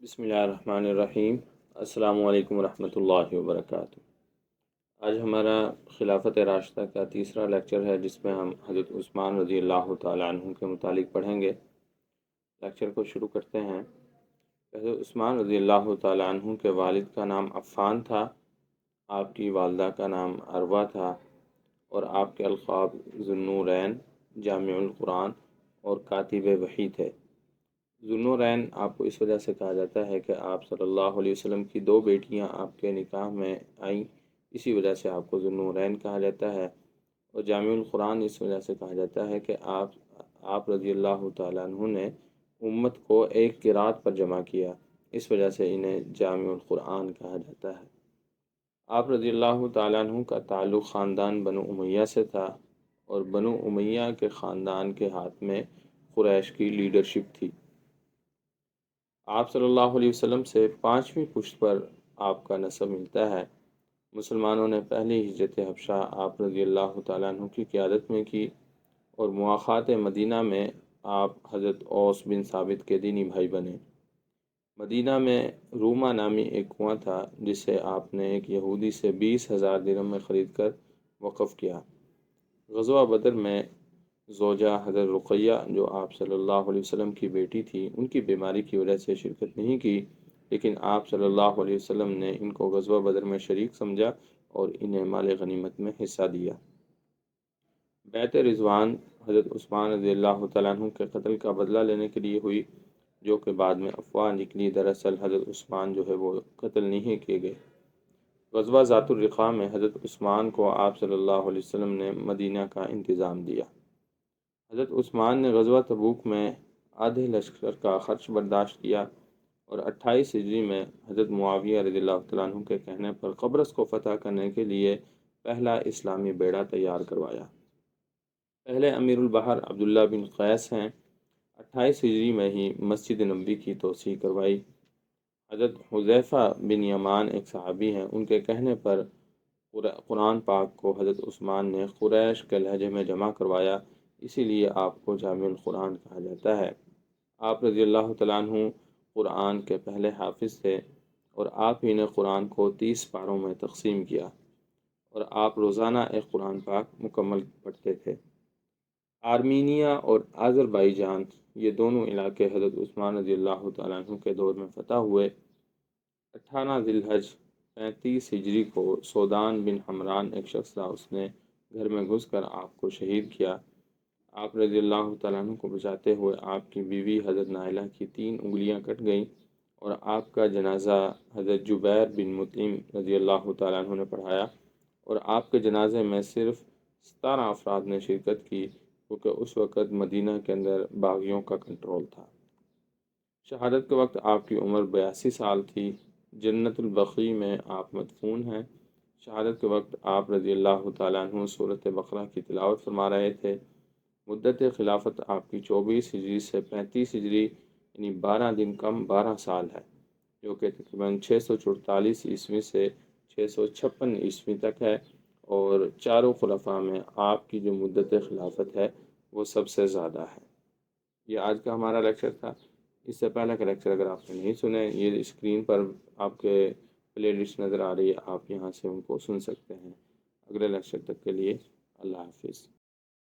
بسم اللہ الرحمن الرحیم۔ السلام علیکم ورحمۃ اللہ وبرکاتہ۔ آج ہمارا خلافت راشدہ کا تیسرا لیکچر ہے، جس میں ہم حضرت عثمان رضی اللہ تعالیٰ عنہ کے متعلق پڑھیں گے۔ لیکچر کو شروع کرتے ہیں۔ حضرت عثمان رضی اللہ تعالیٰ عنہ کے والد کا نام عفان تھا، آپ کی والدہ کا نام عروہ تھا، اور آپ کے القاب ذو النورین، جامع القرآن اور کاتب وحی تھے۔ ذو النورین آپ کو اس وجہ سے کہا جاتا ہے کہ آپ صلی اللہ علیہ وسلم کی دو بیٹیاں آپ کے نکاح میں آئیں، اسی وجہ سے آپ کو ذو النورین کہا جاتا ہے۔ اور جامع القرآن اس وجہ سے کہا جاتا ہے کہ آپ رضی اللہ تعالیٰ عنہ نے امت کو ایک قرات پر جمع کیا، اس وجہ سے انہیں جامع القرآن کہا جاتا ہے۔ آپ رضی اللہ تعالیٰ عنہ کا تعلق خاندان بنو امیہ سے تھا، اور بنو امیہ کے خاندان کے ہاتھ میں قریش کی لیڈرشپ تھی۔ آپ صلی اللہ علیہ وسلم سے 5ویں پشت پر آپ کا نسب ملتا ہے۔ مسلمانوں نے پہلی ہجرت حبشہ آپ رضی اللہ تعالیٰ عنہ کی قیادت میں کی، اور مواخات مدینہ میں آپ حضرت اوس بن ثابت کے دینی بھائی بنے۔ مدینہ میں روما نامی ایک کنواں تھا، جسے آپ نے ایک یہودی سے 20,000 درہم میں خرید کر وقف کیا۔ غزوہ بدر میں زوجہ حضرت رقیہ، جو آپ صلی اللہ علیہ وسلم کی بیٹی تھی، ان کی بیماری کی وجہ سے شرکت نہیں کی، لیکن آپ صلی اللہ علیہ وسلم نے ان کو غزوہ بدر میں شریک سمجھا اور انہیں مال غنیمت میں حصہ دیا۔ بیعت رضوان حضرت عثمان رضی اللہ تعالیٰ عنہ کے قتل کا بدلہ لینے کے لیے ہوئی، جو کہ بعد میں افواہ نکلی۔ دراصل حضرت عثمان جو ہے وہ قتل نہیں کیے گئے۔ غزوہ ذات الرقاع میں حضرت عثمان کو آپ صلی اللہ علیہ وسلم نے مدینہ کا انتظام دیا۔ حضرت عثمان نے غزوہ تبوک میں آدھے لشکر کا خرچ برداشت کیا، اور 28 ہجری میں حضرت معاویہ رضی اللہ تعالیٰ عنہ کے کہنے پر قبرص کو فتح کرنے کے لیے پہلا اسلامی بیڑا تیار کروایا۔ پہلے امیر البحر عبداللہ بن قیس ہیں۔ 28 ہجری میں ہی مسجد نبوی کی توسیع کروائی۔ حضرت حذیفہ بن یمان ایک صحابی ہیں، ان کے کہنے پر قرآن پاک کو حضرت عثمان نے قریش کے لہجے میں جمع کروایا، اسی لیے آپ کو جامع القرآن کہا جاتا ہے۔ آپ رضی اللہ تعالیٰ عنہ قرآن کے پہلے حافظ تھے، اور آپ ہی نے قرآن کو 30 پاروں میں تقسیم کیا، اور آپ روزانہ ایک قرآن پاک مکمل پڑھتے تھے۔ آرمینیا اور آذربائیجان، یہ دونوں علاقے حضرت عثمان رضی اللہ تعالیٰ عنہ کے دور میں فتح ہوئے۔ 18 ذی الحج 35 ہجری کو سودان بن حمران ایک شخص تھا، اس نے گھر میں گھس کر آپ کو شہید کیا۔ آپ رضی اللہ تعالیٰ عنہ کو بچاتے ہوئے آپ کی بیوی حضرت نائلہ کی 3 انگلیاں کٹ گئیں، اور آپ کا جنازہ حضرت جبیر بن مطعم رضی اللہ تعالیٰ عنہ نے پڑھایا، اور آپ کے جنازے میں صرف 17 افراد نے شرکت کی، کیونکہ اس وقت مدینہ کے اندر باغیوں کا کنٹرول تھا۔ شہادت کے وقت آپ کی عمر 82 سال تھی۔ جنت البقیع میں آپ مدفون ہیں۔ شہادت کے وقت آپ رضی اللہ تعالیٰ عنہ سورۃ بقرہ کی تلاوت فرما رہے تھے۔ مدت خلافت آپ کی 24 ہجری سے 35 ہجری، یعنی 12 دن کم 12 سال ہے، جو کہ تقریباً 644 عیسوی سے 656 عیسوی تک ہے، اور چاروں خلفاء میں آپ کی جو مدت خلافت ہے وہ سب سے زیادہ ہے۔ یہ آج کا ہمارا لیکچر تھا۔ اس سے پہلے کا لیکچر اگر آپ نے نہیں سنے، یہ اسکرین پر آپ کے پلے لسٹ نظر آ رہی ہے، آپ یہاں سے ان کو سن سکتے ہیں۔ اگلے لیکچر تک کے لیے اللہ حافظ۔